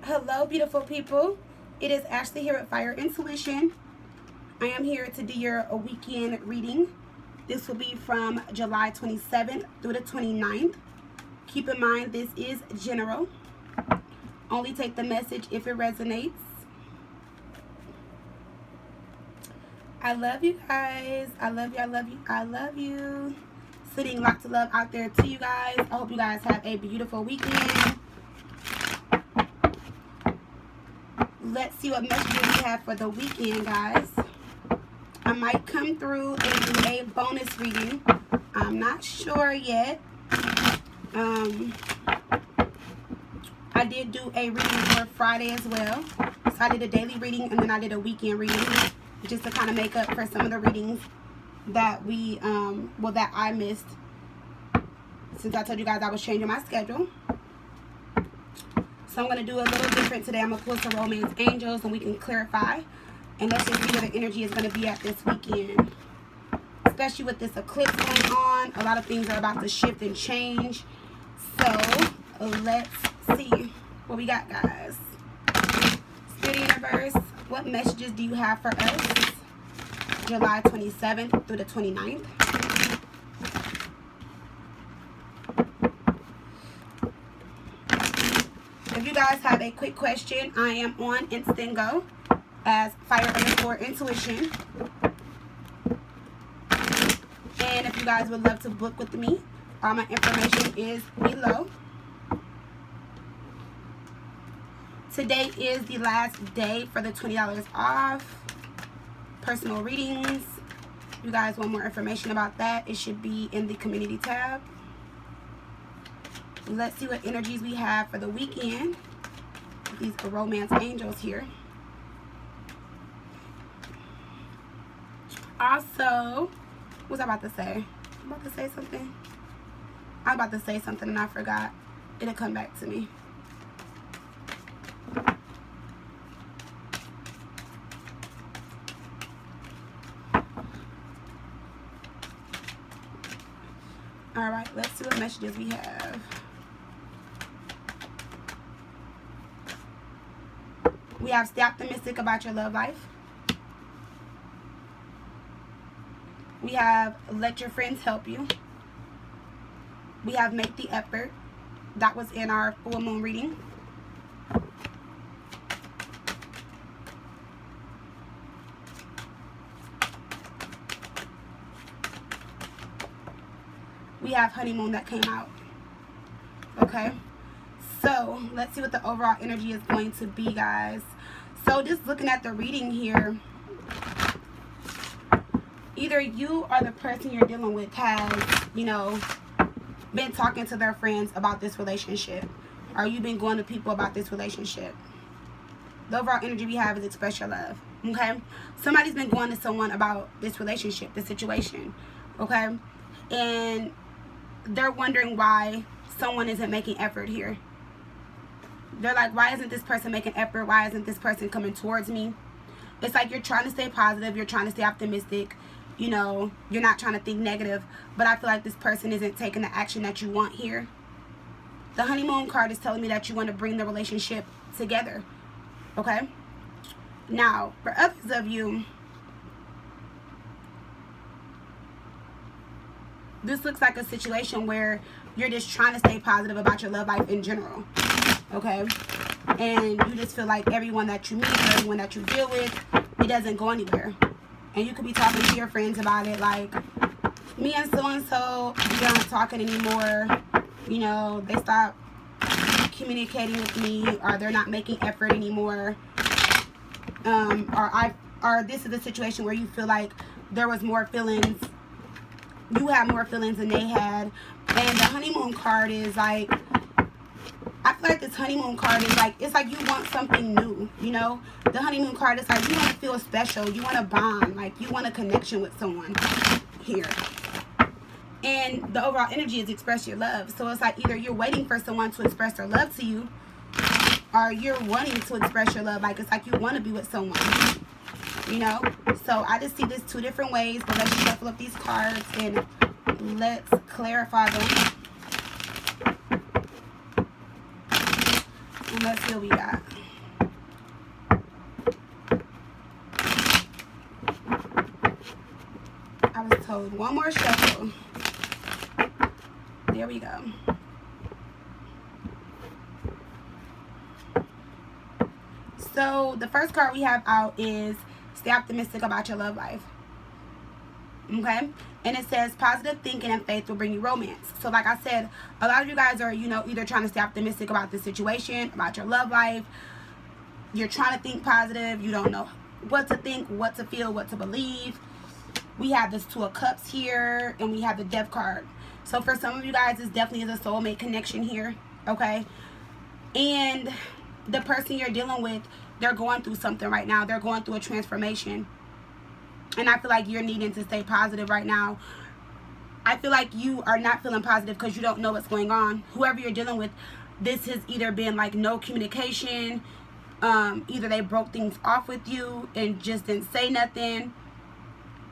Hello, beautiful people. It is Ashley here at Fire Intuition. I am here to do your weekend reading. This will be from July 27th through the 29th. Keep in mind, this is general. Only take the message if it resonates. I love you guys. I love you. I love you. I love you. Sending lots of love out there to you guys. I hope you guys have a beautiful weekend. Let's see what messages we have for the weekend, guys. I might come through and do a bonus reading. I'm not sure yet. I did do a reading for Friday as well. So I did a daily reading and then I did a weekend reading, just to kind of make up for some of the readings that we, that I missed, since I told you guys I was changing my schedule. So I'm going to do a little different today. I'm going to pull some romance angels and we can clarify. And let's just see where the energy is going to be at this weekend. Especially with this eclipse going on. A lot of things are about to shift and change. So let's see what we got, guys. Spirit Universe, what messages do you have for us? July 27th through the 29th. If you guys have a quick question, I am on Instago as Fire_Intuition. And if you guys would love to book with me, all my information is below. Today is the last day for the $20 off personal readings. If you guys want more information about that, it should be in the community tab. Let's see what energies we have for the weekend. These are romance angels here. Also, what was I about to say? I'm about to say something. I was about to say something and I forgot. It'll come back to me. Alright, let's see what messages we have. We have stay optimistic about your love life. We have let your friends help you. We have make the effort. That was in our full moon reading. We have honeymoon that came out. Okay. So let's see what the overall energy is going to be, guys. So just looking at the reading here, either you or the person you're dealing with has, been talking to their friends about this relationship, or you've been going to people about this relationship. The overall energy we have is express your love. Okay. Somebody's been going to someone about this relationship, this situation. Okay. And they're wondering why someone isn't making effort here. They're like, why isn't this person making effort? Why isn't this person coming towards me? It's like you're trying to stay positive. You're trying to stay optimistic. You're not trying to think negative. But I feel like this person isn't taking the action that you want here. The honeymoon card is telling me that you want to bring the relationship together. Okay? Now, for others of you, this looks like a situation where you're just trying to stay positive about your love life in general. Okay? And you just feel like everyone that you meet, everyone that you deal with, it doesn't go anywhere. And you could be talking to your friends about it, like, me and so-and-so, we aren't talking anymore. They stopped communicating with me, or they're not making effort anymore. Or this is a situation where you feel like there was more feelings. You had more feelings than they had. And the honeymoon card is like, I feel like this honeymoon card is like, it's like you want something new, The honeymoon card is like, you want to feel special. You want to bond. Like, you want a connection with someone here. And the overall energy is express your love. So it's like either you're waiting for someone to express their love to you, or you're wanting to express your love. Like, it's like you want to be with someone, So I just see this two different ways. But let's shuffle up these cards and let's clarify them. And let's see what we got. I was told one more shuffle. There we go. So the first card we have out is stay optimistic about your love life. Okay? And it says positive thinking and faith will bring you romance. So like I said, a lot of you guys are, you know, either trying to stay optimistic about the situation, about your love life. You're trying to think positive. You don't know what to think, what to feel, what to believe. We have this Two of Cups here, and we have the Death card. So for some of you guys, this definitely is a soulmate connection here. Okay? And the person you're dealing with, they're going through something right now. They're going through a transformation. And I feel like you're needing to stay positive right now. I feel like you are not feeling positive because you don't know what's going on. Whoever you're dealing with, this has either been like no communication. Either they broke things off with you and just didn't say nothing.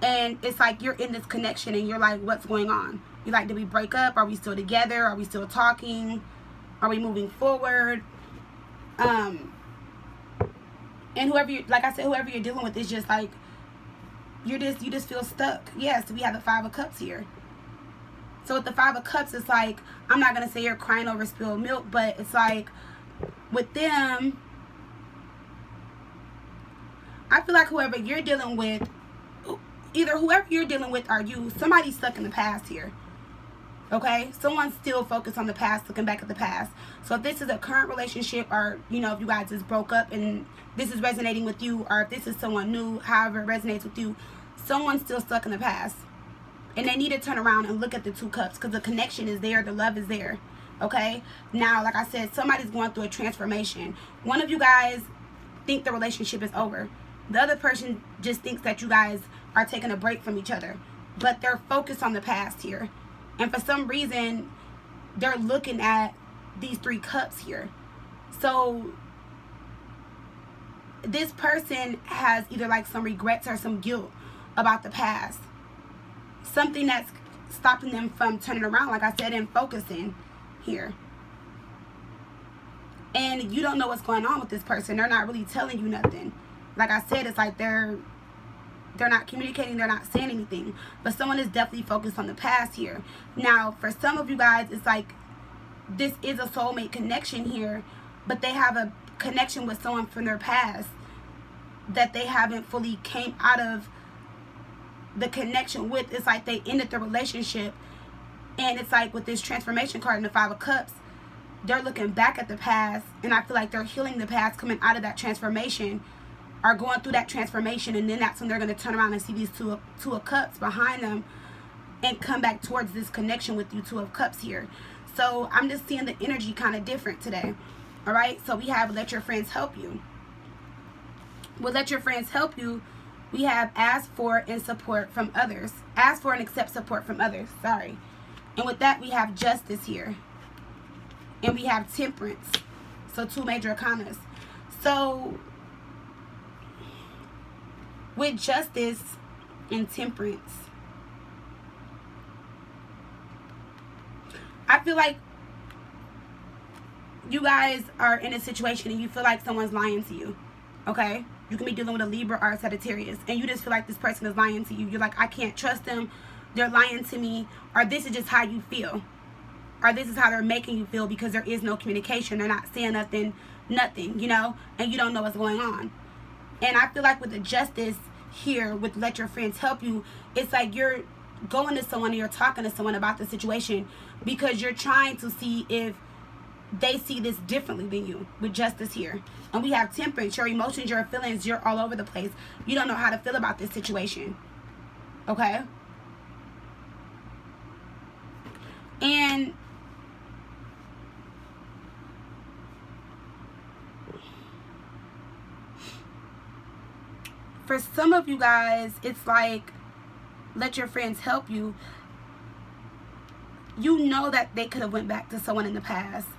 And it's like you're in this connection and you're like, what's going on? You're like, did we break up? Are we still together? Are we still talking? Are we moving forward? And whoever you, like I said, whoever you're dealing with is just like, you just feel stuck. Yes, we have the Five of Cups here. So with the Five of Cups, it's like, I'm not going to say you're crying over spilled milk, but it's like, with them, I feel like whoever you're dealing with, either whoever you're dealing with or you, somebody's stuck in the past here. Okay? Someone's still focused on the past, looking back at the past. So if this is a current relationship, or, you know, if you guys just broke up and this is resonating with you, or if this is someone new, however it resonates with you, someone's still stuck in the past. And they need to turn around and look at the Two Cups because the connection is there, the love is there. Okay? Now, like I said, somebody's going through a transformation. One of you guys think the relationship is over. The other person just thinks that you guys are taking a break from each other. But they're focused on the past here. And for some reason, they're looking at these Three Cups here. So this person has either like some regrets or some guilt about the past. Something that's stopping them from turning around, like I said, and focusing here. And you don't know what's going on with this person. They're not really telling you nothing. Like I said, it's like they're not communicating, they're not saying anything. But someone is definitely focused on the past here. Now, for some of you guys, it's like this is a soulmate connection here, but they have a connection with someone from their past that they haven't fully came out of the connection with. It's like they ended the relationship, and it's like with this transformation card in the Five of Cups, they're looking back at the past, and I feel like they're healing the past, coming out of that transformation, are going through that transformation, and then that's when they're going to turn around and see these two of Cups behind them and come back towards this connection with you, Two of Cups here. So I'm just seeing the energy kind of different today. All right, so we have let your friends help you. With let your friends help you, we have ask for and support from others. Ask for and accept support from others. Sorry. And with that, we have justice here. And we have temperance. So two major arcanas. So with justice and temperance, I feel like you guys are in a situation and you feel like someone's lying to you. Okay? You can be dealing with a Libra or a Sagittarius, and you just feel like this person is lying to you. You're like, I can't trust them. They're lying to me. Or this is just how you feel. Or this is how they're making you feel because there is no communication. They're not saying nothing, you know, and you don't know what's going on. And I feel like with the justice here, with let your friends help you, it's like you're going to someone and you're talking to someone about the situation because you're trying to see if they see this differently than you, with justice here. And we have temperance. Your emotions, your feelings, you're all over the place. You don't know how to feel about this situation. Okay? And for some of you guys, it's like let your friends help you. You know that they could have went back to someone in the past.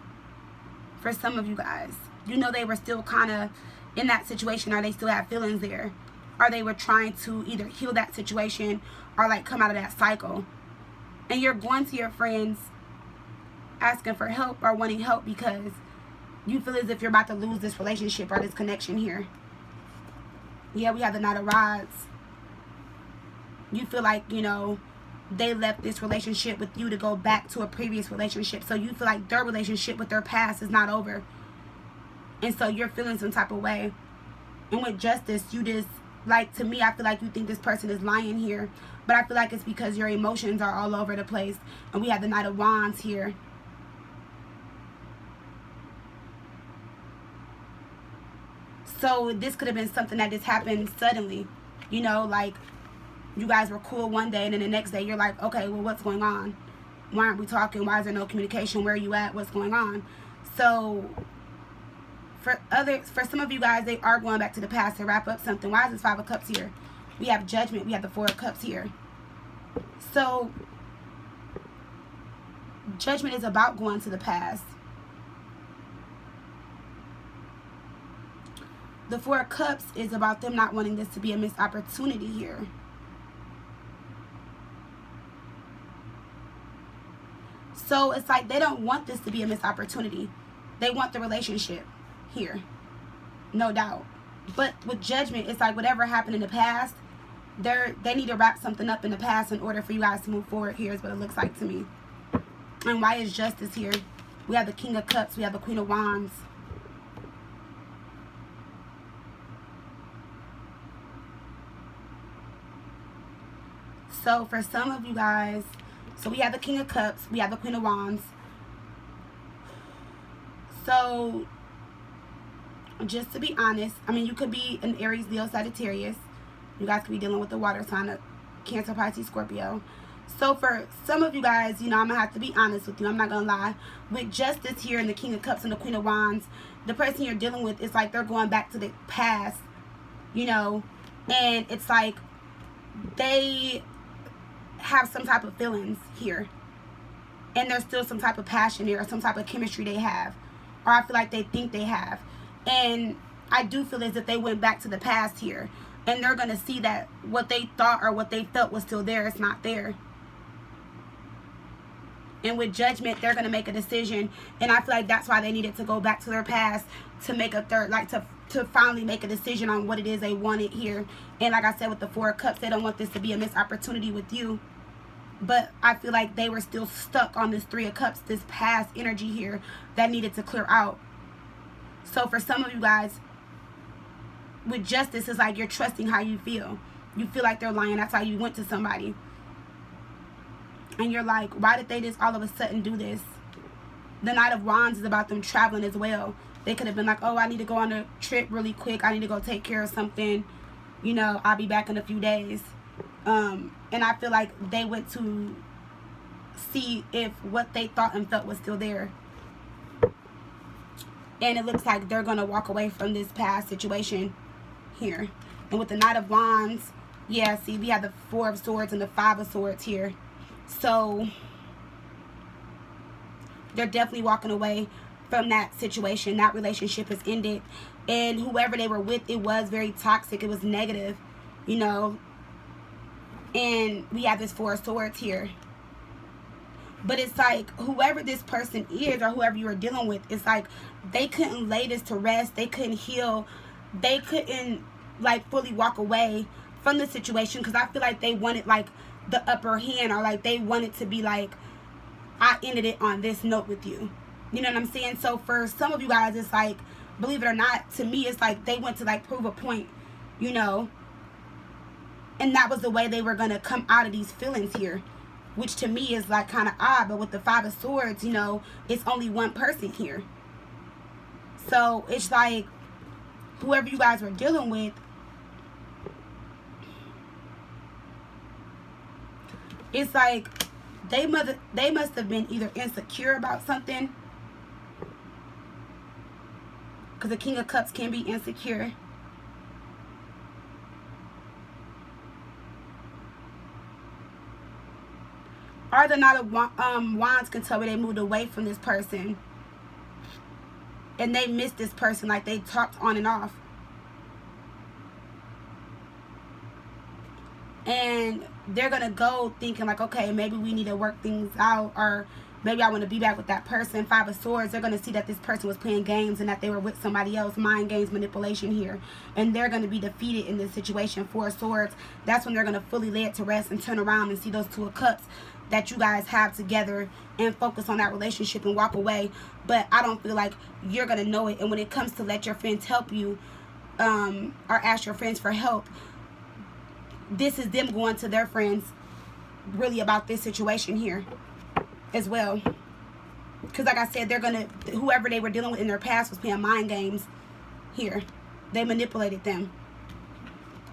For some of you guys, you know they were still kind of in that situation, or they still have feelings there, or they were trying to either heal that situation or like come out of that cycle. And you're going to your friends asking for help or wanting help because You feel as if you're about to lose this relationship or this connection here. Yeah, we have the Knight of Rods. You feel like, you know, they left this relationship with you to go back to a previous relationship. So you feel like their relationship with their past is not over. And so you're feeling some type of way. And with Justice, you just, like, to me, I feel like you think this person is lying here. But I feel like it's because your emotions are all over the place. And we have the Knight of Wands here. So this could have been something that just happened suddenly. You know, like, you guys were cool one day, and then the next day you're like, okay, well, what's going on? Why aren't we talking? Why is there no communication? Where are you at? What's going on? So for some of you guys, they are going back to the past to wrap up something. Why is this Five of Cups here? We have Judgment. We have the Four of Cups here. So Judgment is about going to the past. The Four of Cups is about them not wanting this to be a missed opportunity here. So it's like they don't want this to be a missed opportunity. They want the relationship here. No doubt. But with Judgment, it's like whatever happened in the past, they need to wrap something up in the past in order for you guys to move forward. Here's what it looks like to me. And why is Justice here? We have the King of Cups. We have the Queen of Wands. So for some of you guys, so we have the King of Cups, we have the Queen of Wands. So just to be honest, I mean, you could be an Aries, Leo, Sagittarius. You guys could be dealing with the water sign of Cancer, Pisces, Scorpio. So for some of you guys, you know, I'm going to have to be honest with you. I'm not going to lie. With Justice here and the King of Cups and the Queen of Wands, the person you're dealing with, it's like they're going back to the past, you know, and it's like they have some type of feelings here, and there's still some type of passion here, or some type of chemistry they have, or I feel like they think they have. And I do feel as if they went back to the past here, and they're gonna see that what they thought or what they felt was still there, it's not there. And with Judgment, they're gonna make a decision, and I feel like that's why they needed to go back to their past to make a third, like to finally make a decision on what it is they wanted here. And like I said, with the Four of Cups, they don't want this to be a missed opportunity with you. But I feel like they were still stuck on this Three of Cups, this past energy here that needed to clear out. So for some of you guys, with Justice, it's like you're trusting how you feel. You feel like they're lying. That's how you went to somebody. And you're like, why did they just all of a sudden do this? The Knight of Wands is about them traveling as well. They could have been like, oh, I need to go on a trip really quick. I need to go take care of something. You know, I'll be back in a few days. And I feel like they went to see if what they thought and felt was still there. And it looks like they're going to walk away from this past situation here. And with the Knight of Wands, yeah, see, we have the Four of Swords and the Five of Swords here. So they're definitely walking away from that situation. That relationship has ended. And whoever they were with, it was very toxic. It was negative, you know. And we have this Four of Swords here. But it's like whoever this person is, or whoever you are dealing with, it's like they couldn't lay this to rest. They couldn't heal. They couldn't like fully walk away from the situation, because I feel like they wanted like the upper hand, or like they wanted to be like, I ended it on this note with you. You know what I'm saying? So for some of you guys, it's like, believe it or not, to me, it's like they went to like prove a point, you know. And that was the way they were going to come out of these feelings here, which to me is like kind of odd. But with the Five of Swords, you know, it's only one person here. So it's like whoever you guys were dealing with, it's like they must have been either insecure about something, because the King of Cups can be insecure. Or the Knight of Wands can tell me they moved away from this person. And they missed this person, like they talked on and off. And they're going to go thinking like, okay, maybe we need to work things out. Or Maybe I want to be back with that person. Five of Swords, they're going to see that this person was playing games and that they were with somebody else. Mind games, manipulation here. And they're going to be defeated in this situation. Four of Swords, that's when they're going to fully lay it to rest and turn around and see those Two of Cups that you guys have together and focus on that relationship and walk away. But I don't feel like you're going to know it. And when it comes to let your friends help you, or ask your friends for help, this is them going to their friends really about this situation here as well. Because like I said, they're going to, whoever they were dealing with in their past was playing mind games here. They manipulated them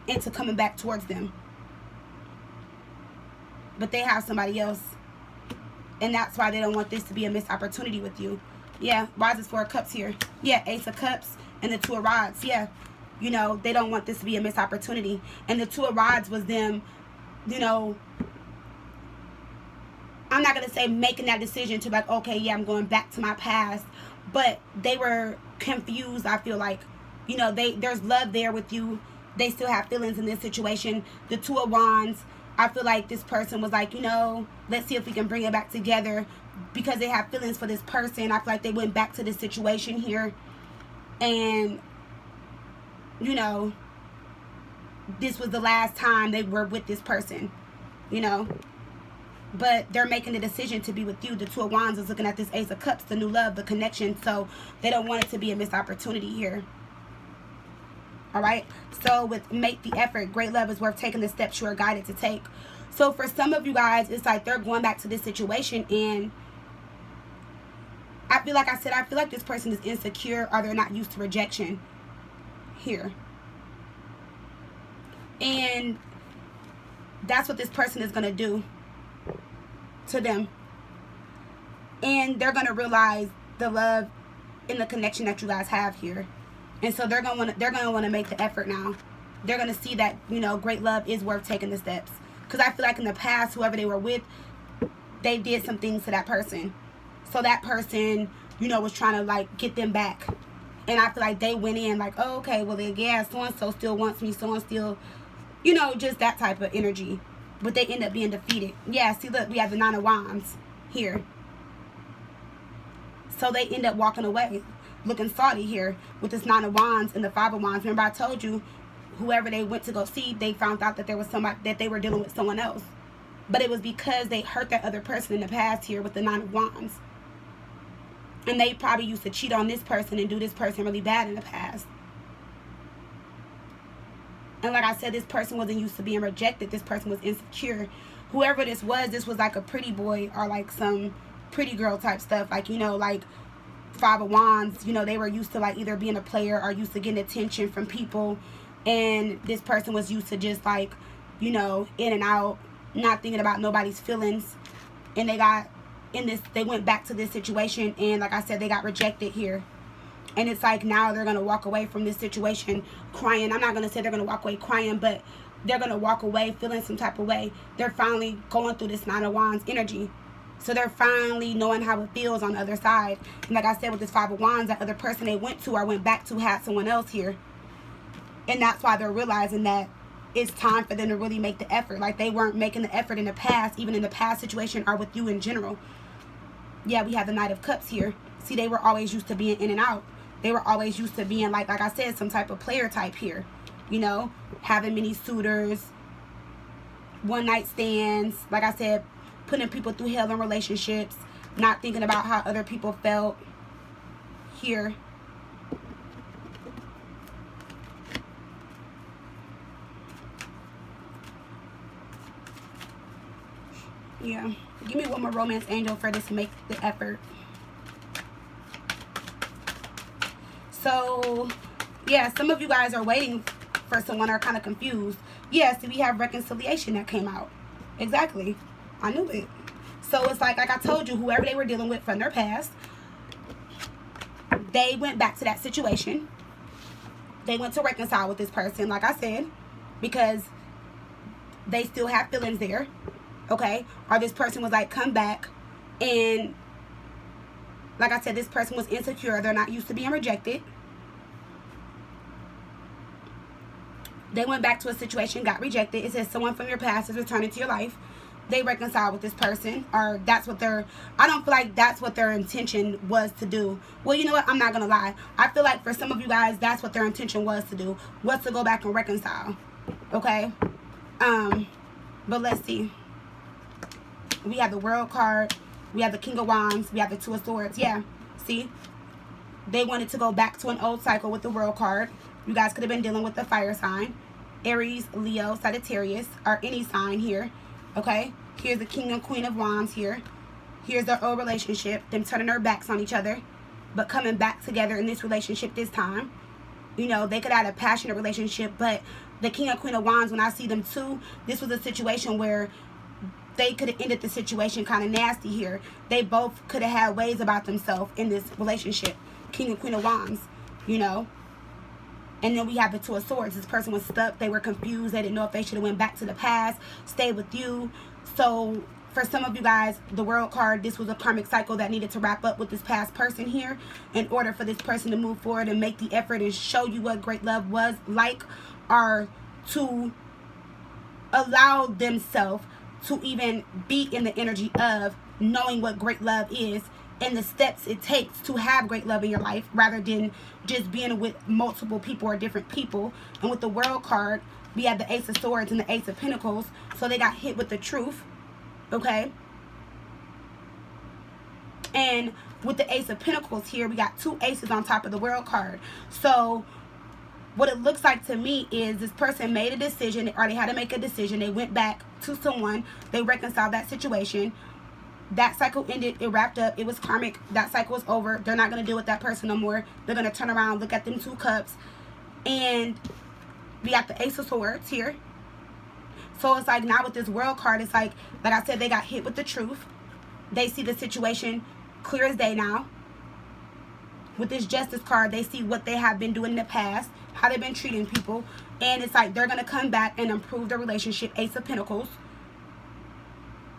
into coming back towards them. But they have somebody else. And that's why they don't want this to be a missed opportunity with you. Yeah, why is this Four of Cups here? Yeah, Ace of Cups and the Two of Rods. Yeah, you know, they don't want this to be a missed opportunity. And the Two of Rods was them, you know, I'm not going to say making that decision to like, okay, yeah, I'm going back to my past. But they were confused, I feel like. You know, there's love there with you. They still have feelings in this situation. The Two of Wands, I feel like this person was like, you know, let's see if we can bring it back together. Because they have feelings for this person. I feel like they went back to this situation here. And, you know, this was the last time they were with this person. You know. But they're making the decision to be with you. The Two of Wands is looking at this Ace of Cups, the new love, the connection. So they don't want it to be a missed opportunity here. Alright? So with make the effort, great love is worth taking the steps you are guided to take. So for some of you guys, it's like they're going back to this situation. And I feel like I said, I feel like this person is insecure or they're not used to rejection here. And that's what this person is going to do to them. And they're going to realize the love and the connection that you guys have here. And so they're going to want to make the effort now. They're going to see that, you know, great love is worth taking the steps. Because I feel like in the past, whoever they were with, they did some things to that person. So that person, you know, was trying to like get them back. And I feel like they went in like, oh, okay, well, then, yeah, so-and-so still wants me, so-and-so still, you know, just that type of energy. But they end up being defeated. Yeah, see, look, we have the Nine of Wands here. So they end up walking away, looking salty here with this Nine of Wands and the Five of Wands. Remember I told you, whoever they went to go see, they found out that there was somebody, that they were dealing with someone else. But it was because they hurt that other person in the past here with the Nine of Wands. And they probably used to cheat on this person and do this person really bad in the past. And like I said, this person wasn't used to being rejected. This person was insecure. Whoever this was like a pretty boy or like some pretty girl type stuff. Like, you know, like Five of Wands, you know, they were used to like either being a player or used to getting attention from people. And this person was used to just like, you know, in and out, not thinking about nobody's feelings. And they got in this, they went back to this situation. And like I said, they got rejected here. And it's like now they're going to walk away from this situation crying. I'm not going to say they're going to walk away crying, but they're going to walk away feeling some type of way. They're finally going through this Nine of Wands energy. So they're finally knowing how it feels on the other side. And like I said, with this Five of Wands, that other person they went to or went back to had someone else here. And that's why they're realizing that it's time for them to really make the effort. Like they weren't making the effort in the past, even in the past situation or with you in general. Yeah, we have the Knight of Cups here. See, they were always used to being in and out. They were always used to being, like I said, some type of player type here. You know, having many suitors, one-night stands. Like I said, putting people through hell in relationships, not thinking about how other people felt here. Yeah. Give me one more romance angel for this to make the effort. So, yeah, some of you guys are waiting for someone or kind of confused. Yeah, see, we have reconciliation that came out. Exactly. I knew it. So, it's like I told you, whoever they were dealing with from their past, they went back to that situation. They went to reconcile with this person, like I said, because they still have feelings there. Okay? Or this person was like, come back. And like I said, this person was insecure. They're not used to being rejected. They went back to a situation, got rejected. It says someone from your past is returning to your life. they reconcile with this person, or that's what their, I don't feel like that's what their intention was to do. Well, you know what, I'm not gonna lie, I feel like for some of you guys, that's what their intention was to do, was to go back and reconcile. Okay, but let's see. We have the World card, we have the King of Wands, we have the Two of Swords. Yeah, see, they wanted to go back to an old cycle with the World card. You guys could have been dealing with the fire sign, Aries, Leo, Sagittarius, or any sign here. Okay, here's the King and Queen of Wands here. Here's their old relationship, them turning their backs on each other, but coming back together in this relationship this time. You know, they could have had a passionate relationship, but the King and Queen of Wands, when I see them too, this was a situation where they could have ended the situation kind of nasty here. They both could have had ways about themselves in this relationship. King and Queen of Wands, you know. And then we have the Two of Swords. This person was stuck. They were confused. They didn't know if they should have went back to the past, stayed with you. So for some of you guys, the World card, this was a karmic cycle that needed to wrap up with this past person here in order for this person to move forward and make the effort and show you what great love was like, or to allow themselves to even be in the energy of knowing what great love is and the steps it takes to have great love in your life, rather than just being with multiple people or different people. And with the World card, we have the Ace of Swords and the Ace of Pentacles, so they got hit with the truth. Okay, and with the Ace of Pentacles here, we got two aces on top of the World card. So what it looks like to me is this person made a decision, or they had to make a decision. They went back to someone, they reconciled that situation. That cycle ended, it wrapped up, it was karmic, that cycle was over. They're not going to deal with that person no more. They're going to turn around, look at them two cups, and we got the Ace of Swords here. So it's like now with this World card, it's like I said, they got hit with the truth. They see the situation clear as day now. With this Justice card, they see what they have been doing in the past, how they've been treating people, and it's like they're going to come back and improve their relationship. Ace of Pentacles.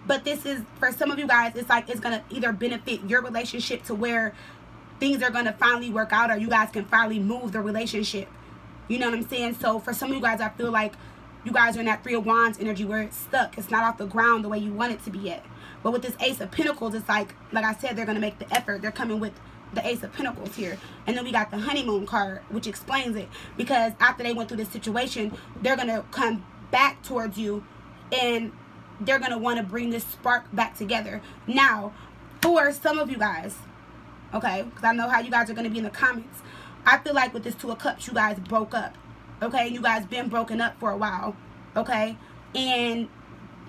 But this is, for some of you guys, it's like it's going to either benefit your relationship to where things are going to finally work out, or you guys can finally move the relationship. You know what I'm saying? So for some of you guys, I feel like you guys are in that Three of Wands energy where it's stuck. It's not off the ground the way you want it to be yet. But with this Ace of Pentacles, it's like I said, they're going to make the effort. They're coming with the Ace of Pentacles here. And then we got the Honeymoon card, which explains it. Because after they went through this situation, they're going to come back towards you, and they're going to want to bring this spark back together. Now, for some of you guys, okay, because I know how you guys are going to be in the comments, I feel like with this Two of Cups, you guys broke up, okay? You guys been broken up for a while, okay? And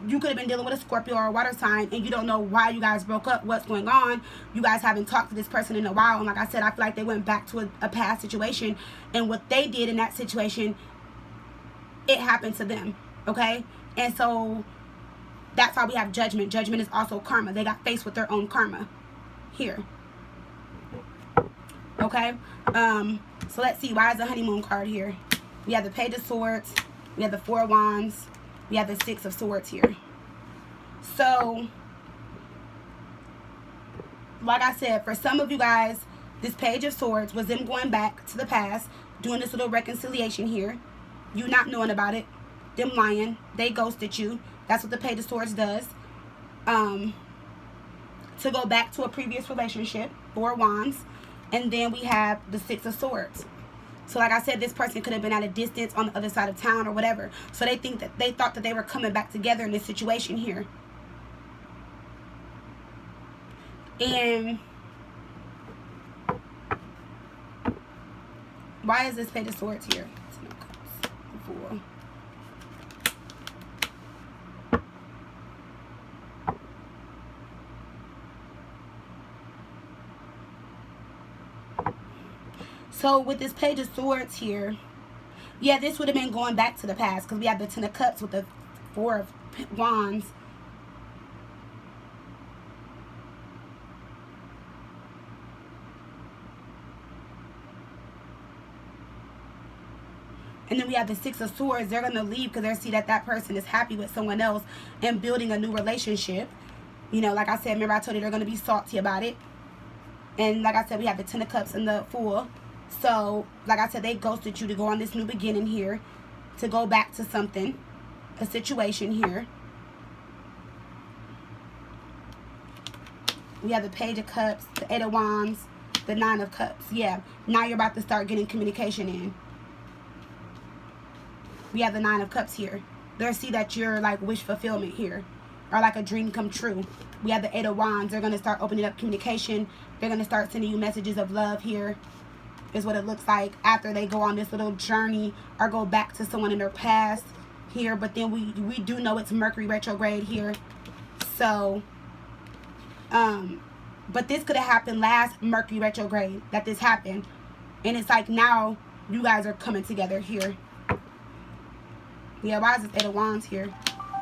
you could have been dealing with a Scorpio or a water sign, and you don't know why you guys broke up, what's going on. You guys haven't talked to this person in a while, and like I said, I feel like they went back to a past situation, and what they did in that situation, it happened to them, okay? And so that's how we have Judgment. Judgment is also karma. They got faced with their own karma here. Okay? So let's see. Why is the Honeymoon card here? We have the Page of Swords. We have the Four of Wands. We have the Six of Swords here. So, like I said, for some of you guys, this Page of Swords was them going back to the past, doing this little reconciliation here. You not knowing about it. Them lying. They ghosted you. That's what the Page of Swords does. To go back to a previous relationship. Four of Wands. And then we have the Six of Swords. So like I said, this person could have been at a distance on the other side of town or whatever. So they thought that they were coming back together in this situation here. And why is this Page of Swords here? Four. So with this Page of Swords here, yeah, this would have been going back to the past, because we have the Ten of Cups with the Four of Wands. And then we have the Six of Swords. They're going to leave because they see that that person is happy with someone else and building a new relationship. You know, like I said, remember I told you they're going to be salty about it. And like I said, we have the Ten of Cups and the Fool. So, like I said, they ghosted you to go on this new beginning here. To go back to something. A situation here. We have the Page of Cups, the Eight of Wands, the Nine of Cups. Yeah, now you're about to start getting communication in. We have the Nine of Cups here. They'll see that you're like wish fulfillment here, or like a dream come true. We have the Eight of Wands. They're going to start opening up communication. They're going to start sending you messages of love here, is what it looks like, after they go on this little journey or go back to someone in their past here. But then we do know it's Mercury retrograde here. So, but this could have happened last Mercury retrograde that this happened. And it's like now you guys are coming together here. Yeah, why is this Eight of Wands here?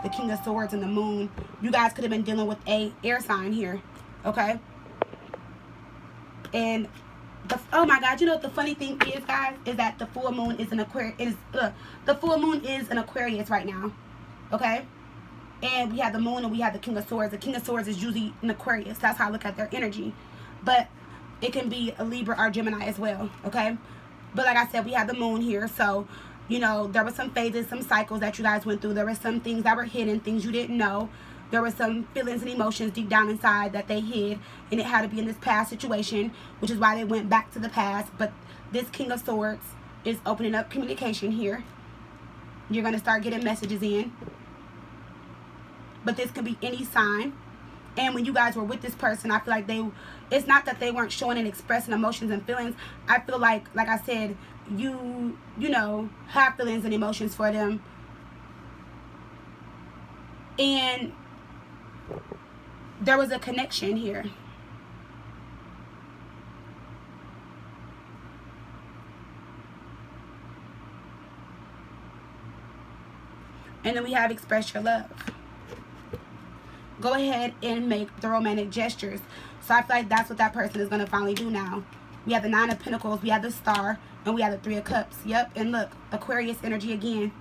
The King of Swords and the Moon. You guys could have been dealing with a air sign here, okay? And oh my God, you know what the funny thing is, guys, is that the full moon is an Aquarius. The full moon is an Aquarius right now, okay? And we have the Moon and we have the King of Swords. The King of Swords is usually an Aquarius. That's how I look at their energy, but it can be a Libra or Gemini as well, okay? But like I said, we have the Moon here, so you know, there were some phases, some cycles that you guys went through. There were some things that were hidden, things you didn't know. There were some feelings and emotions deep down inside that they hid, and it had to be in this past situation, which is why they went back to the past. But this King of Swords is opening up communication here. You're going to start getting messages in. But this could be any sign. And when you guys were with this person, I feel like it's not that they weren't showing and expressing emotions and feelings. I feel like I said, you know, have feelings and emotions for them. And there was a connection here. And then we have express your love. Go ahead and make the romantic gestures. So I feel like that's what that person is going to finally do now. We have the Nine of Pentacles, we have the Star, and we have the Three of Cups. Yep, and look, Aquarius energy again.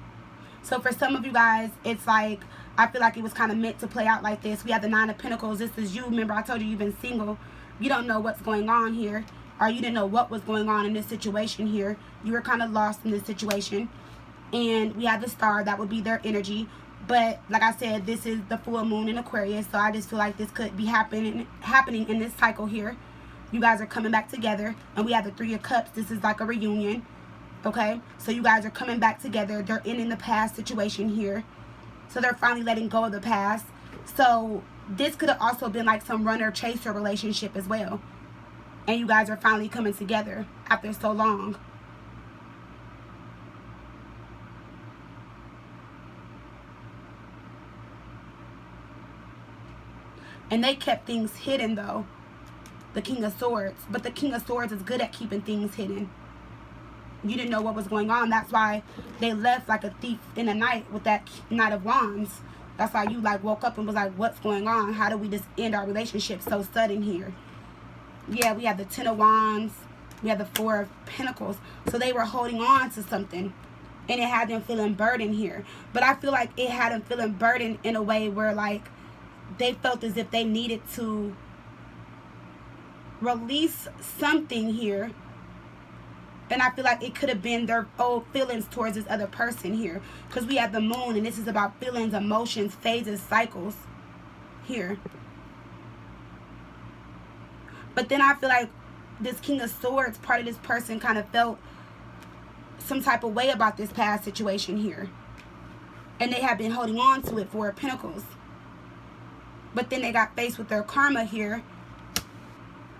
So for some of you guys, it's like, I feel like it was kind of meant to play out like this. We have the Nine of Pentacles. This is you. Remember, I told you you've been single. You don't know what's going on here, or you didn't know what was going on in this situation here. You were kind of lost in this situation. And we have the Star. That would be their energy. But like I said, this is the full moon in Aquarius, so I just feel like this could be happening in this cycle here. You guys are coming back together, and we have the Three of Cups. This is like a reunion, okay? So you guys are coming back together. They're ending the past situation here, so they're finally letting go of the past. So this could have also been like some runner-chaser relationship as well, and you guys are finally coming together after so long. And they kept things hidden, though. The King of Swords. But the King of Swords is good at keeping things hidden. You didn't know what was going on. That's why they left like a thief in the night with that Knight of Wands. That's why you like woke up and was like, what's going on? How do we just end our relationship so sudden here? Yeah, we have the Ten of Wands. We have the Four of Pentacles. So they were holding on to something. And it had them feeling burdened here. But I feel like it had them feeling burdened in a way where like they felt as if they needed to release something here. And I feel like it could have been their old feelings towards this other person here. Because we have the Moon, and this is about feelings, emotions, phases, cycles here. But then I feel like this King of Swords, part of this person kind of felt some type of way about this past situation here. And they have been holding on to it, Four of Pentacles. But then they got faced with their karma here.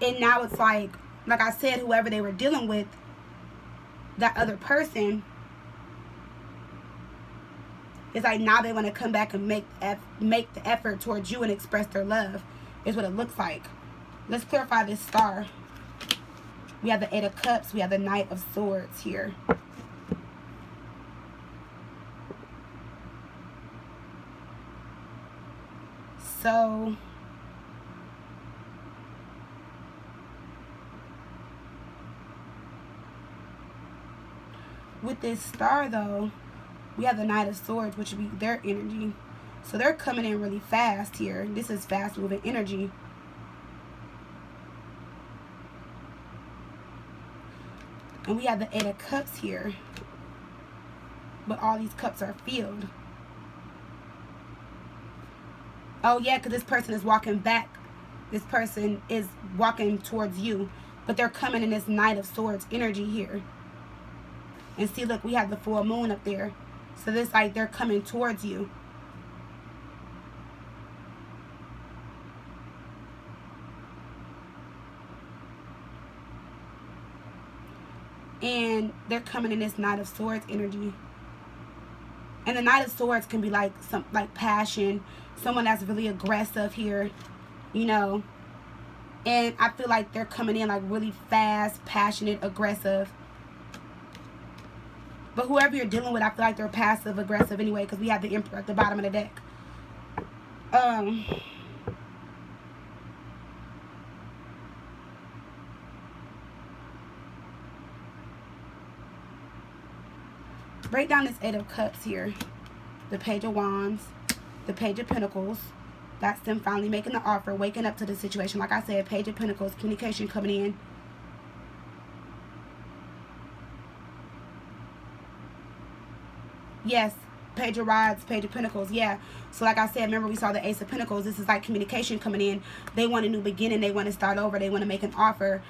And now it's like I said, whoever they were dealing with, that other person, it's like now they want to come back and make the effort towards you and express their love, is what it looks like. Let's clarify this Star. We have the Eight of Cups. We have the Knight of Swords here. So with this Star though, we have the Knight of Swords, which would be their energy. So they're coming in really fast here. This is fast moving energy. And we have the Eight of Cups here. But all these cups are filled. Oh yeah, because this person is walking back This person is walking towards you, but they're coming in this Knight of Swords energy here. And see, look, we have the full moon up there. So this, like, they're coming towards you. And they're coming in this Knight of Swords energy. And the Knight of Swords can be like some, like, passion, someone that's really aggressive here, you know. And I feel like they're coming in like really fast, passionate, aggressive. But whoever you're dealing with, I feel like they're passive aggressive anyway, because we have the Emperor at the bottom of the deck. Break down this Eight of Cups here. The Page of Wands. The Page of Pentacles. That's them finally making the offer, waking up to the situation. Like I said, Page of Pentacles, communication coming in. Yes, Page of Rods, Page of Pentacles, yeah. So like I said, remember we saw the Ace of Pentacles. This is like communication coming in. They want a new beginning. They want to start over. They want to make an offer.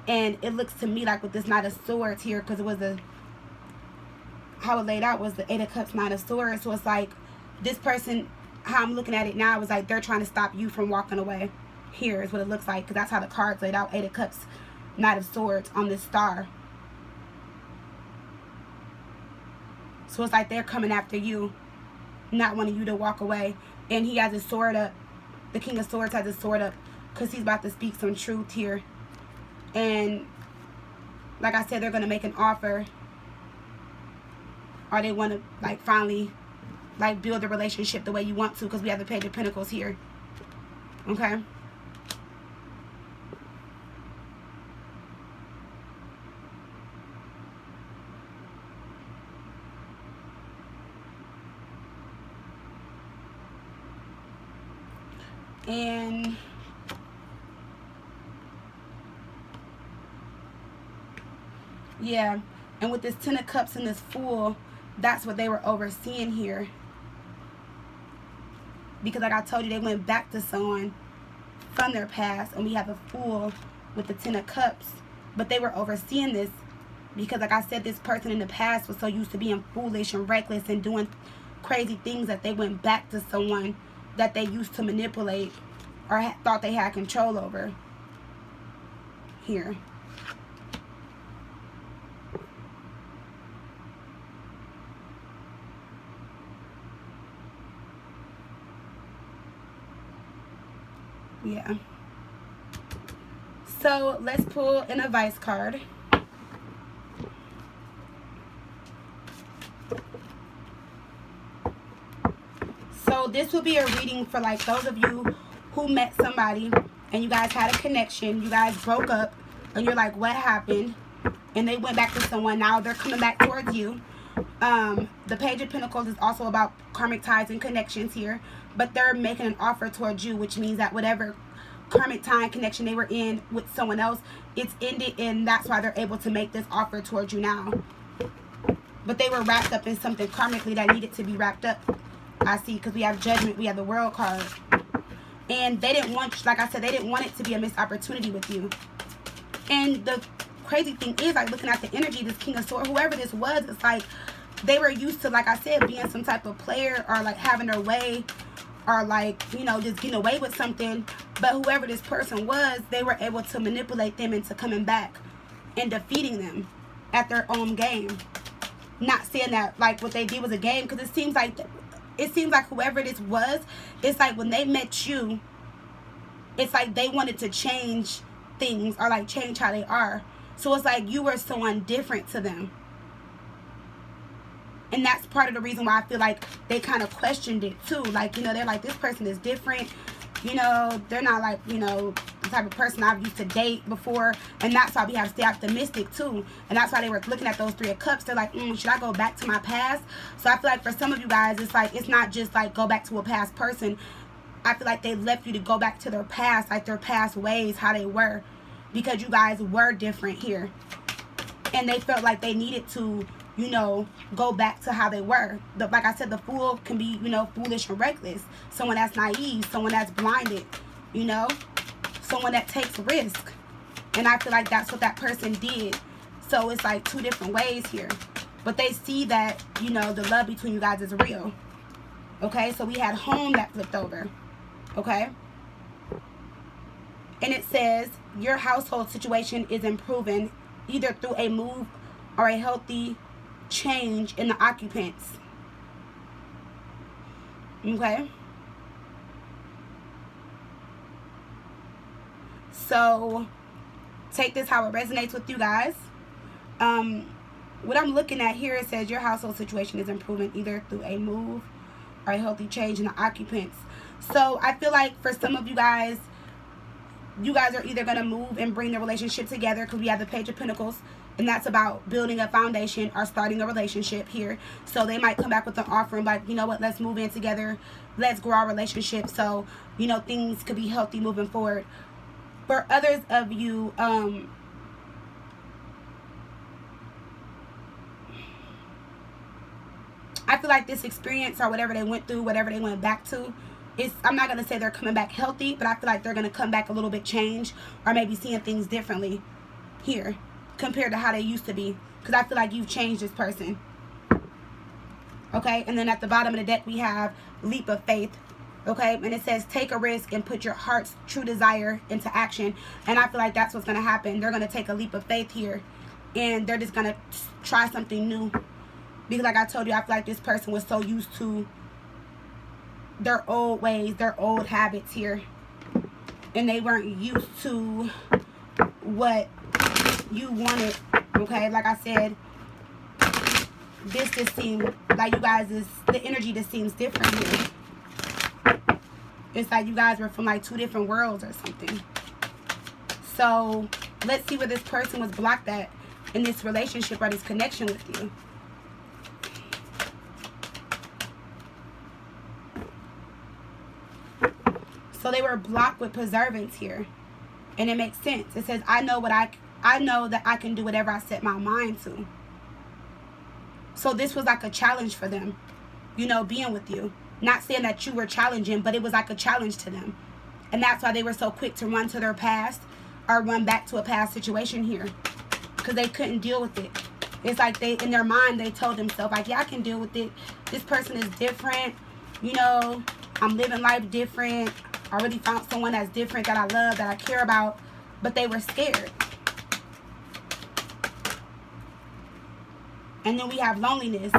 And it looks to me like with this Knight of Swords here, because it was the, how it laid out was the Eight of Cups, Knight of Swords. So it's like this person, how I'm looking at it now, is like they're trying to stop you from walking away. Here is what it looks like, because that's how the cards laid out. Eight of Cups, Knight of Swords on this star. So it's like they're coming after you, not wanting you to walk away. And he has his sword up. The King of Swords has his sword up because he's about to speak some truth here. And like I said, they're going to make an offer. Or they want to, like, finally, like, build a relationship the way you want to, because we have the Page of Pentacles here. Okay? And yeah, and with this Ten of Cups and this Fool, that's what they were overseeing here. Because like I told you, they went back to someone from their past, and we have a Fool with the Ten of Cups. But they were overseeing this because, like I said, this person in the past was so used to being foolish and reckless and doing crazy things that they went back to someone that they used to manipulate or thought they had control over. Here. Yeah. So let's pull an advice card. So this will be a reading for like those of you who met somebody and you guys had a connection, you guys broke up, and you're like, what happened? And they went back to someone, now they're coming back towards you. The Page of Pentacles is also about karmic ties and connections here, but they're making an offer towards you, which means that whatever karmic tie and connection they were in with someone else, it's ended, and that's why they're able to make this offer towards you now. But they were wrapped up in something karmically that needed to be wrapped up. I see, because we have Judgment, we have the World card. And they didn't want, like I said, they didn't want it to be a missed opportunity with you. And the crazy thing is, like, looking at the energy, this King of Swords, whoever this was, it's like they were used to, like I said, being some type of player or like having their way or like, you know, just getting away with something. But whoever this person was, they were able to manipulate them into coming back and defeating them at their own game. Not saying that like what they did was a game, because it seems like whoever this was, it's like when they met you, it's like they wanted to change things or like change how they are. So it's like you were someone different to them. And that's part of the reason why I feel like they kind of questioned it too. Like, you know, they're like, this person is different. You know, they're not like, you know, the type of person I've used to date before. And that's why we have to stay optimistic too. And that's why they were looking at those Three of Cups. They're like, should I go back to my past? So I feel like for some of you guys, it's like, it's not just like go back to a past person. I feel like they left you to go back to their past, like their past ways, how they were. Because you guys were different here. And they felt like they needed to, you know, go back to how they were. Like I said, the Fool can be, you know, foolish and reckless. Someone that's naive, someone that's blinded, you know. someone that takes risk. And I feel like that's what that person did. So it's like two different ways here. But they see that, you know, the love between you guys is real. Okay, so we had home that flipped over. Okay. And it says your household situation is improving either through a move or a healthy change in the occupants. Okay. So take this how it resonates with you guys. What I'm looking at here, it says your household situation is improving either through a move or a healthy change in the occupants. So I feel like for some of you guys are either going to move and bring the relationship together, because we have the Page of Pentacles, and that's about building a foundation or starting a relationship here. So they might come back with an offer and like, you know what, let's move in together, let's grow our relationship, so, you know, things could be healthy moving forward. For others of you, I feel like this experience or whatever they went through, whatever they went back to, I'm not going to say they're coming back healthy, but I feel like they're going to come back a little bit changed, or maybe seeing things differently here compared to how they used to be, because I feel like you've changed this person. Okay, and then at the bottom of the deck we have leap of faith. Okay, and it says take a risk and put your heart's true desire into action. And I feel like that's what's going to happen. They're going to take a leap of faith here, and they're just going to try something new. Because like I told you, I feel like this person was so used to their old ways, their old habits here, and they weren't used to what you wanted. Okay, like I said, this just seemed like you guys the energy just seems different here. It's like you guys were from like two different worlds or something. So let's see where this person was blocked at in this relationship or this connection with you. So they were blocked with preservance here. And it makes sense. It says, I know that I can do whatever I set my mind to. So this was like a challenge for them, you know, being with you. Not saying that you were challenging, but it was like a challenge to them. And that's why they were so quick to run to their past or run back to a past situation here. Because they couldn't deal with it. It's like in their mind, they told themselves, like, yeah, I can deal with it. This person is different. You know, I'm living life different. I already found someone that's different, that I love, that I care about. But they were scared. And then we have loneliness.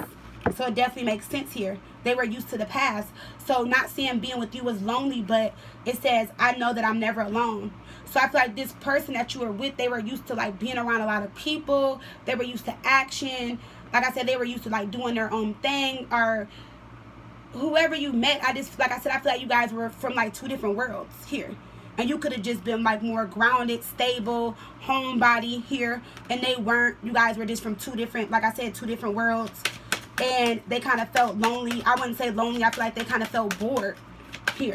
So it definitely makes sense here. They were used to the past. So not saying being with you was lonely, but it says, I know that I'm never alone. So I feel like this person that you were with, they were used to like being around a lot of people. They were used to action. Like I said, they were used to like doing their own thing. Or whoever you met, like I said, I feel like you guys were from like two different worlds here. And you could have just been like more grounded, stable, homebody here. And they weren't. You guys were just from two different, like I said, two different worlds. And they kind of felt lonely. I wouldn't say lonely. I feel like they kind of felt bored here.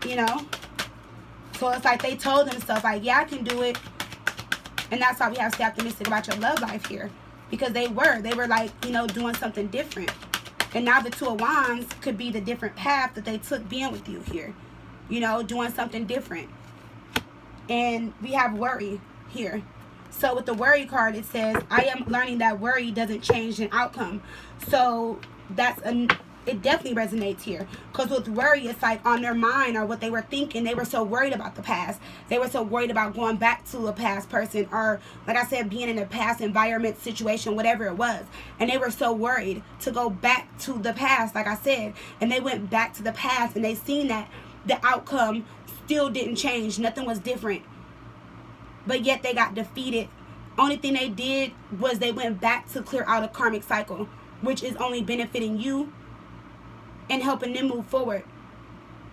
You know? So it's like they told themselves, like, yeah, I can do it. And that's why we have to stay optimistic about your love life here. Because they were like, you know, doing something different. And now the Two of Wands could be the different path that they took being with you here. You know, doing something different. And we have worry here. So with the worry card, it says, I am learning that worry doesn't change an outcome. So it definitely resonates here. Because with worry, it's like on their mind or what they were thinking. They were so worried about the past. They were so worried about going back to a past person. Or, like I said, being in a past environment, situation, whatever it was. And they were so worried to go back to the past, like I said. And they went back to the past and they seen that the outcome still didn't change. Nothing was different. But yet they got defeated. Only thing they did was they went back to clear out a karmic cycle, which is only benefiting you and helping them move forward.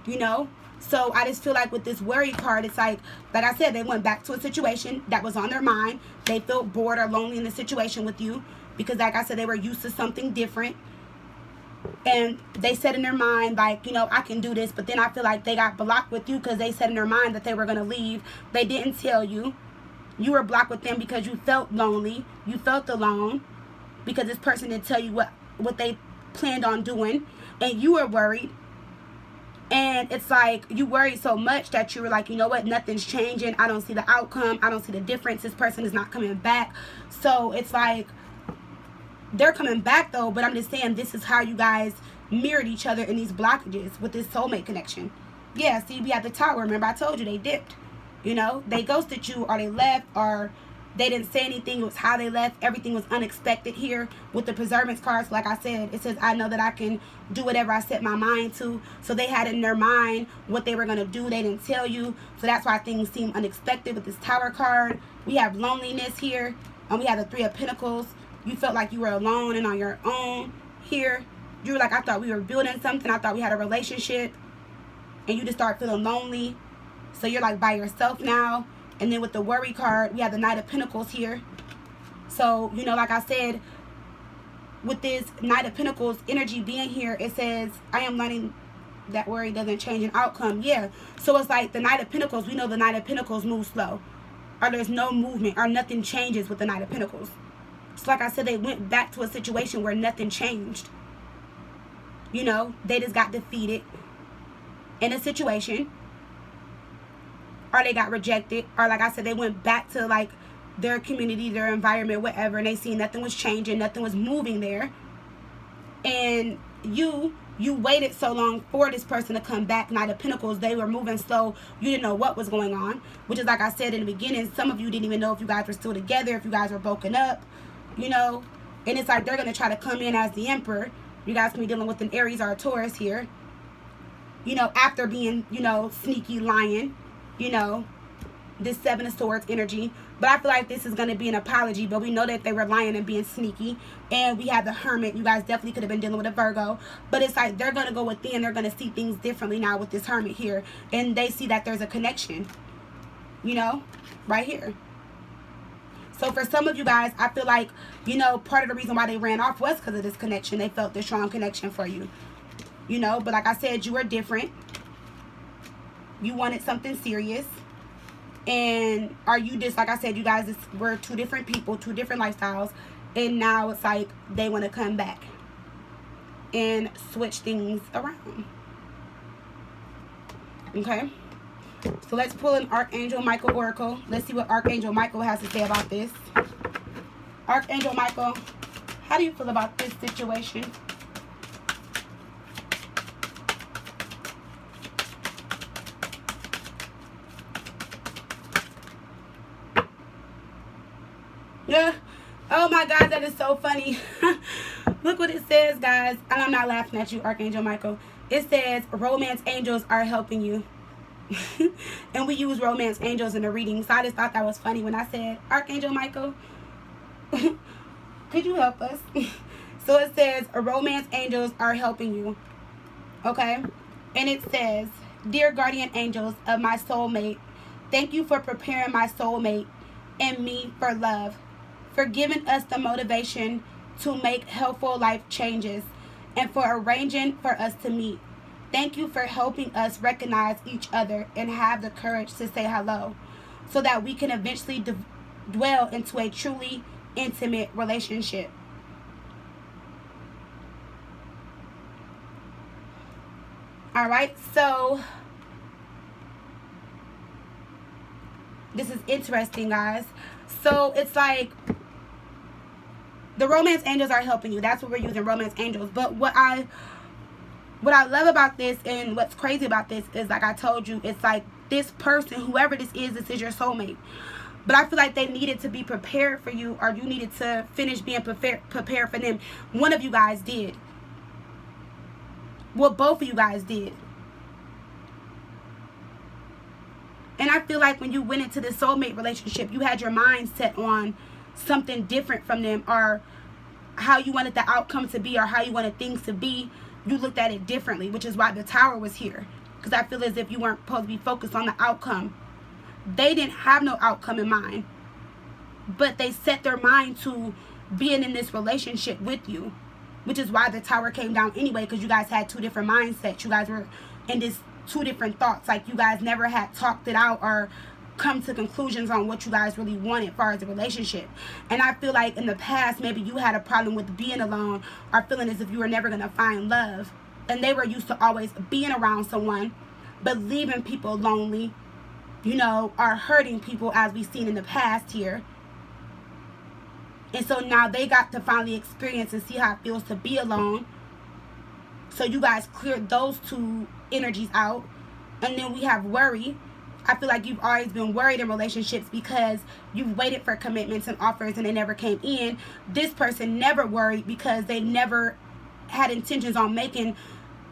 You know? So I just feel like with this worry card, it's like I said, they went back to a situation that was on their mind. They felt bored or lonely in the situation with you because, like I said, they were used to something different. And they said in their mind, like, you know, I can do this. But then I feel like they got blocked with you because they said in their mind that they were going to leave. They didn't tell you. You were blocked with them because you felt lonely. You felt alone because this person didn't tell you what they planned on doing. And you were worried. And it's like you worried so much that you were like, you know what, nothing's changing. I don't see the outcome. I don't see the difference. This person is not coming back. So it's like they're coming back though, but I'm just saying this is how you guys mirrored each other in these blockages with this soulmate connection. Yeah, see, we had the Tower. Remember I told you they dipped. You know, they ghosted you, or they left, or they didn't say anything. It was how they left. Everything was unexpected here with the preservance cards. Like I said, it says, I know that I can do whatever I set my mind to. So they had in their mind what they were going to do. They didn't tell you. So that's why things seem unexpected with this Tower card. We have loneliness here. And we have the Three of Pentacles. You felt like you were alone and on your own here. You were like, I thought we were building something. I thought we had a relationship. And you just start feeling lonely. So you're like by yourself now. And then with the Worry card, we have the Knight of Pentacles here. So, you know, like I said, with this Knight of Pentacles energy being here, it says, I am learning that worry doesn't change an outcome. Yeah. So it's like the Knight of Pentacles. We know the Knight of Pentacles moves slow. Or there's no movement. Or nothing changes with the Knight of Pentacles. So like I said, they went back to a situation where nothing changed. You know, they just got defeated in a situation. Or they got rejected. Or like I said, they went back to like their community, their environment, whatever. And they seen nothing was changing. Nothing was moving there. And you waited so long for this person to come back. Knight of Pentacles, they were moving slow. You didn't know what was going on. Which is like I said in the beginning, some of you didn't even know if you guys were still together, if you guys were broken up, you know. And it's like they're going to try to come in as the Emperor. You guys can be dealing with an Aries or a Taurus here. You know, after being, you know, sneaky, lying, you know, this Seven of Swords energy. But I feel like this is going to be an apology. But we know that they were lying and being sneaky. And we have the Hermit. You guys definitely could have been dealing with a Virgo. But it's like they're going to go within. They're going to see things differently now with this Hermit here. And they see that there's a connection. You know, right here. So for some of you guys, I feel like, you know, part of the reason why they ran off was because of this connection. They felt this strong connection for you. You know, but like I said, you were different. You wanted something serious. And are you just, like I said, you guys were two different people, two different lifestyles. And now it's like they want to come back and switch things around. Okay. So let's pull an Archangel Michael Oracle. Let's see what Archangel Michael has to say about this. Archangel Michael, how do you feel about this situation? Yeah. Oh my God, that is so funny. Look what it says, guys. And I'm not laughing at you, Archangel Michael. It says romance angels are helping you. And we use romance angels in the reading. So I just thought that was funny when I said, Archangel Michael, could you help us? So it says romance angels are helping you. Okay. And it says, dear guardian angels of my soulmate, thank you for preparing my soulmate and me for love, for giving us the motivation to make helpful life changes, and for arranging for us to meet. Thank you for helping us recognize each other and have the courage to say hello, so that we can eventually dwell into a truly intimate relationship. Alright, so this is interesting, guys. So it's like the romance angels are helping you. That's what we're using, romance angels. But what I love about this and what's crazy about this is, like I told you, it's like this person, whoever this is your soulmate. But I feel like they needed to be prepared for you, or you needed to finish being prepared for them. One of you guys did. Well, both of you guys did. And I feel like when you went into this soulmate relationship, you had your mind set on something different from them, or how you wanted the outcome to be, or how you wanted things to be. You looked at it differently, which is why the Tower was here. Because I feel as if you weren't supposed to be focused on the outcome. They didn't have no outcome in mind. But they set their mind to being in this relationship with you. Which is why the Tower came down anyway, because you guys had two different mindsets. You guys were in this two different thoughts. Like you guys never had talked it out or come to conclusions on what you guys really wanted as far as a relationship. And I feel like in the past, maybe you had a problem with being alone, or feeling as if you were never going to find love. and they were used to always being around someone, but leaving people lonely, you know, or hurting people, as we've seen in the past here. And so now they got to finally experience and see how it feels to be alone. So you guys cleared those two energies out. And then we have worry. I feel like you've always been worried in relationships because you've waited for commitments and offers and they never came in. This person never worried because they never had intentions on making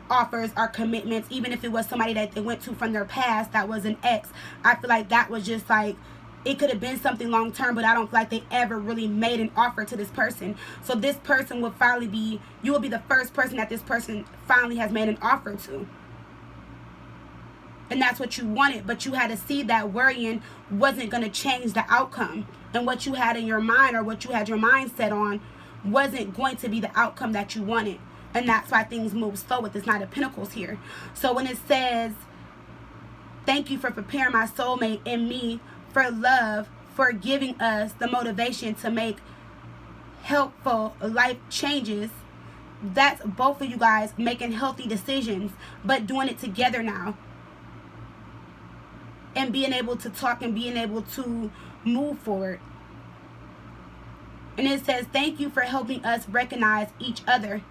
offers or commitments, even if it was somebody that they went to from their past that was an ex. I feel like that was just like, it could have been something long term, but I don't feel like they ever really made an offer to this person. So this person will finally be, you will be the first person that this person finally has made an offer to. And that's what you wanted, but you had to see that worrying wasn't going to change the outcome. And what you had in your mind, or what you had your mind set on, wasn't going to be the outcome that you wanted. And that's why things move slow with this Knight of Pentacles here. So when it says, thank you for preparing my soulmate and me for love, for giving us the motivation to make helpful life changes, that's both of you guys making healthy decisions, but doing it together now. And being able to talk and being able to move forward. And it says, thank you for helping us recognize each other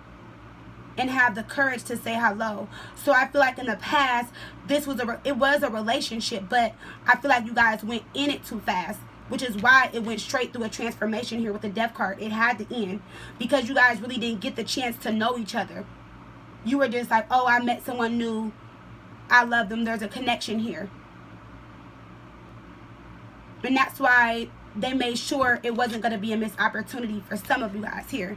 and have the courage to say hello. So I feel like in the past, it was a relationship, but I feel like you guys went in it too fast, which is why it went straight through a transformation here with the Death card. It had to end because you guys really didn't get the chance to know each other. You were just like, oh, I met someone new, I love them, there's a connection here. And that's why they made sure it wasn't going to be a missed opportunity for some of you guys here.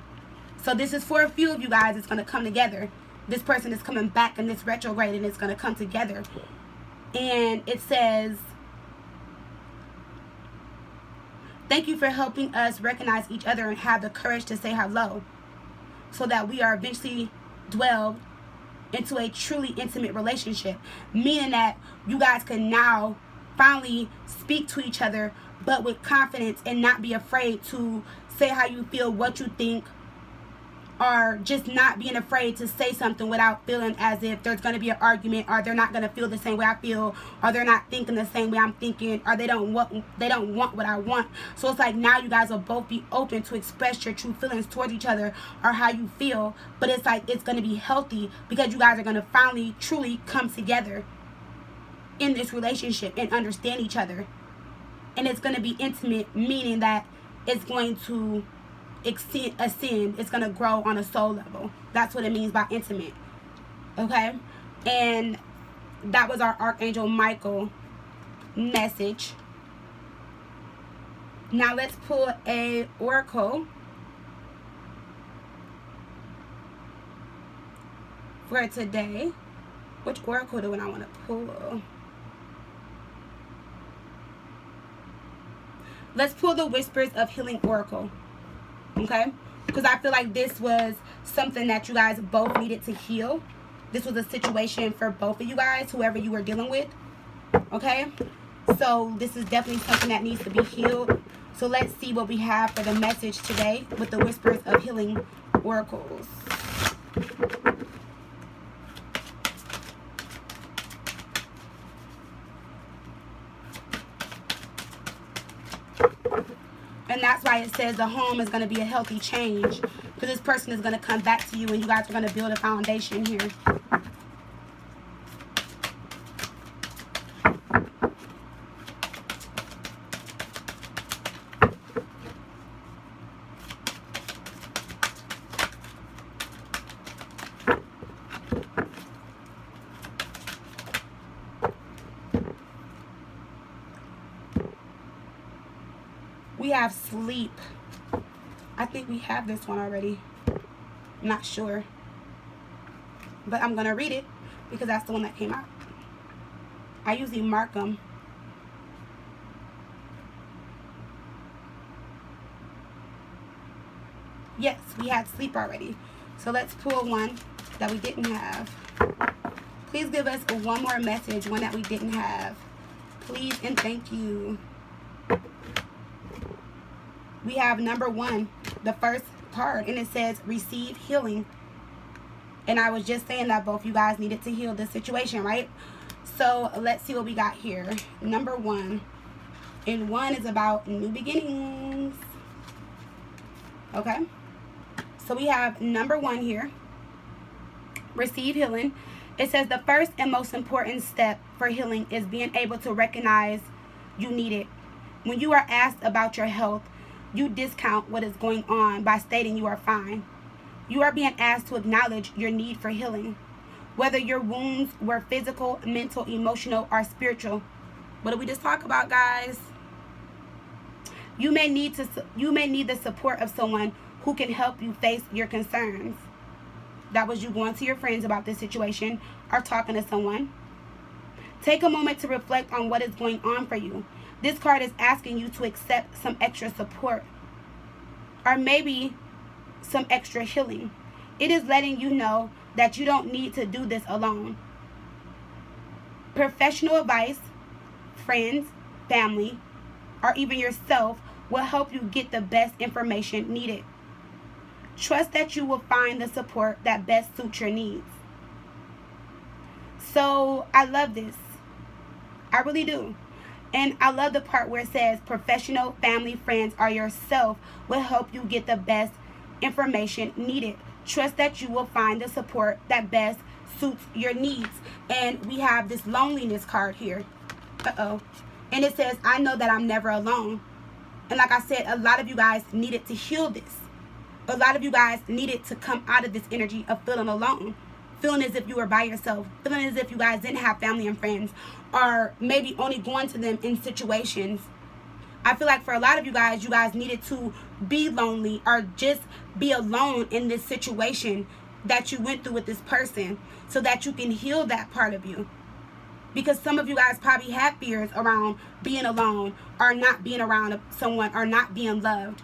So this is for a few of you guys. It's going to come together. This person is coming back in this retrograde, and it's going to come together. And it says, thank you for helping us recognize each other and have the courage to say hello, so that we are eventually dwelled into a truly intimate relationship. Meaning that you guys can now finally speak to each other, but with confidence, and not be afraid to say how you feel, what you think, or just not being afraid to say something without feeling as if there's going to be an argument, or they're not going to feel the same way I feel, or they're not thinking the same way I'm thinking, or they don't want what I want. So it's like now you guys will both be open to express your true feelings towards each other, or how you feel, but it's like it's going to be healthy because you guys are going to finally truly come together in this relationship and understand each other. And it's going to be intimate, meaning that it's going to ascend, it's going to grow on a soul level. That's what it means by intimate. Okay? And that was our Archangel Michael message. Now let's pull a oracle for today. Which oracle do I want to pull? Let's pull the Whispers of Healing Oracle. Okay? Because I feel like this was something that you guys both needed to heal. This was a situation for both of you guys, whoever you were dealing with. Okay? So this is definitely something that needs to be healed. So let's see what we have for the message today with the Whispers of Healing Oracles. And that's why it says the home is going to be a healthy change. Because this person is going to come back to you and you guys are going to build a foundation here. We have sleep. I think we have this one already. I'm not sure. But I'm going to read it because that's the one that came out. I usually mark them. Yes, we had sleep already. So let's pull one that we didn't have. Please give us one more message, one that we didn't have. Please and thank you. We have number 1, the first card, and it says receive healing. And I was just saying that both you guys needed to heal this situation, right? So let's see what we got here. Number 1. And 1 is about new beginnings. Okay. So we have number 1 here. Receive healing. It says the first and most important step for healing is being able to recognize you need it. When you are asked about your health, you discount what is going on by stating you are fine. You are being asked to acknowledge your need for healing. Whether your wounds were physical, mental, emotional, or spiritual. What did we just talk about, guys? You may need the support of someone who can help you face your concerns. That was you going to your friends about this situation or talking to someone. Take a moment to reflect on what is going on for you. This card is asking you to accept some extra support or maybe some extra healing. It is letting you know that you don't need to do this alone. Professional advice, friends, family, or even yourself will help you get the best information needed. Trust that you will find the support that best suits your needs. So I love this. I really do. And I love the part where it says professional, family, friends, or yourself will help you get the best information needed. Trust that you will find the support that best suits your needs. And we have this loneliness card here. And it says, I know that I'm never alone. And like I said, a lot of you guys needed to heal this. A lot of you guys needed to come out of this energy of feeling alone. Feeling as if you were by yourself. Feeling as if you guys didn't have family and friends. Or maybe only going to them in situations. I feel like for a lot of you guys needed to be lonely or just be alone in this situation that you went through with this person so that you can heal that part of you. Because some of you guys probably have fears around being alone or not being around someone or not being loved.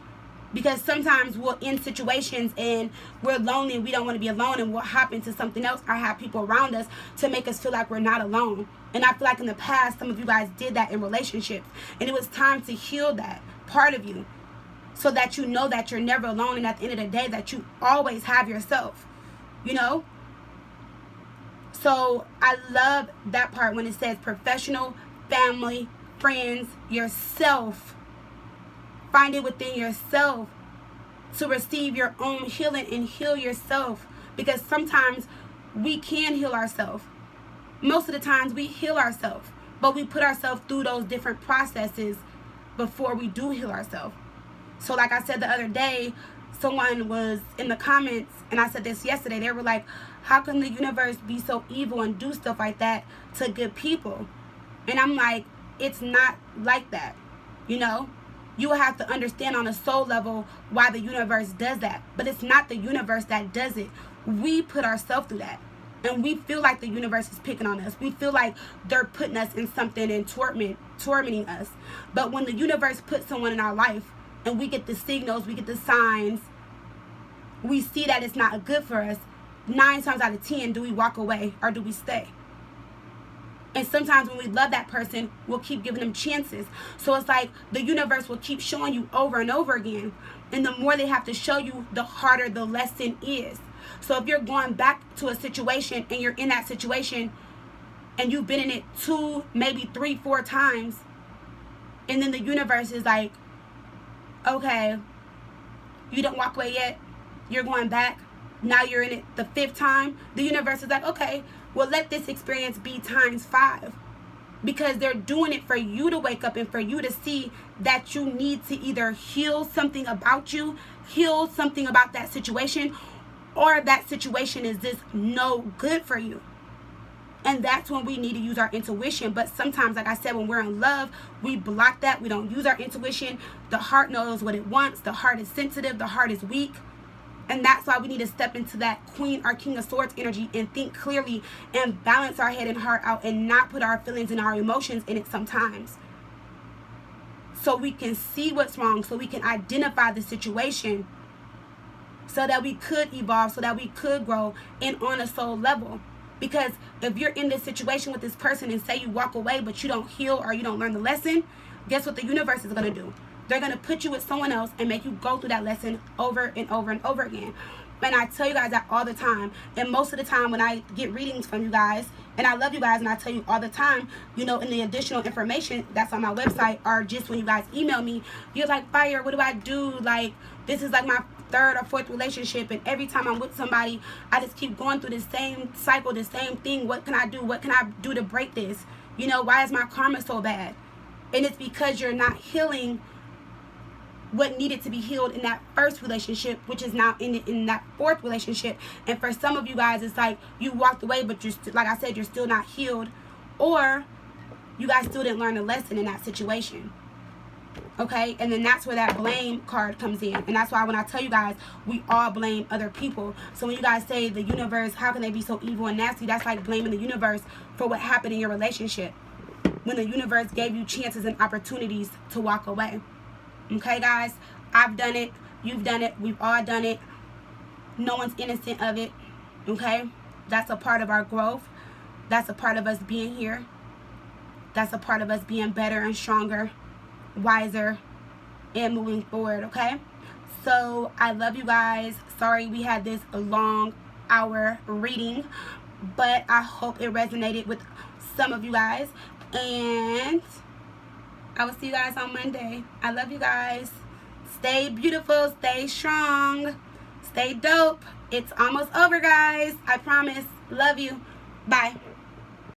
Because sometimes we're in situations and we're lonely and we don't want to be alone, and we'll hop into something else or have people around us to make us feel like we're not alone. And I feel like in the past, some of you guys did that in relationships. And it was time to heal that part of you so that you know that you're never alone, and at the end of the day that you always have yourself, you know? So I love that part when it says professional, family, friends, yourself. Find it within yourself to receive your own healing and heal yourself. Because sometimes we can heal ourselves. Most of the times we heal ourselves. But we put ourselves through those different processes before we do heal ourselves. So like I said the other day, someone was in the comments, and I said this yesterday, they were like, how can the universe be so evil and do stuff like that to good people? And I'm like, it's not like that, you know? You will have to understand on a soul level why the universe does that. But it's not the universe that does it. We put ourselves through that. And we feel like the universe is picking on us. We feel like they're putting us in something and tormenting us. But when the universe puts someone in our life and we get the signals, we get the signs, we see that it's not good for us, 9 times out of 10, do we walk away or do we stay? And sometimes when we love that person, we'll keep giving them chances. So it's like the universe will keep showing you over and over again. And the more they have to show you, the harder the lesson is. So if you're going back to a situation and you're in that situation and you've been in it 2, maybe 3, 4 times, and then the universe is like, okay, you don't walk away yet, you're going back, now you're in it the 5th time, the universe is like, okay, well, let this experience be times 5. Because they're doing it for you to wake up and for you to see that you need to either heal something about you, heal something about that situation, or that situation is just no good for you. And that's when we need to use our intuition. But sometimes, like I said, when we're in love, we block that. We don't use our intuition. The heart knows what it wants. The heart is sensitive. The heart is weak. And that's why we need to step into that Queen or King of Swords energy and think clearly and balance our head and heart out and not put our feelings and our emotions in it sometimes. So we can see what's wrong, so we can identify the situation, so that we could evolve, so that we could grow and on a soul level. Because if you're in this situation with this person and say you walk away but you don't heal or you don't learn the lesson, guess what the universe is going to do? They're going to put you with someone else and make you go through that lesson over and over and over again. And I tell you guys that all the time. And most of the time when I get readings from you guys, and I love you guys, and I tell you all the time, you know, in the additional information that's on my website, or just when you guys email me, you're like, Fire, what do I do? Like, this is like my 3rd or 4th relationship, and every time I'm with somebody, I just keep going through the same cycle, the same thing. What can I do? What can I do to break this? You know, why is my karma so bad? And it's because you're not healing what needed to be healed in that 1st relationship, which is now in that 4th relationship. And for some of you guys, it's like you walked away, but you're like I said, you're still not healed, or you guys still didn't learn a lesson in that situation. Okay, and then that's where that blame card comes in. And that's why when I tell you guys, we all blame other people. So when you guys say the universe, how can they be so evil and nasty? That's like blaming the universe for what happened in your relationship, when the universe gave you chances and opportunities to walk away. Okay, guys, I've done it. You've done it. We've all done it. No one's innocent of it. Okay, that's a part of our growth. That's a part of us being here. That's a part of us being better and stronger, wiser, and moving forward. Okay, so I love you guys. Sorry we had this long hour reading, but I hope it resonated with some of you guys, and I will see you guys on Monday. I love you guys. Stay beautiful, stay strong, stay dope. It's almost over, guys. I promise. Love you. Bye.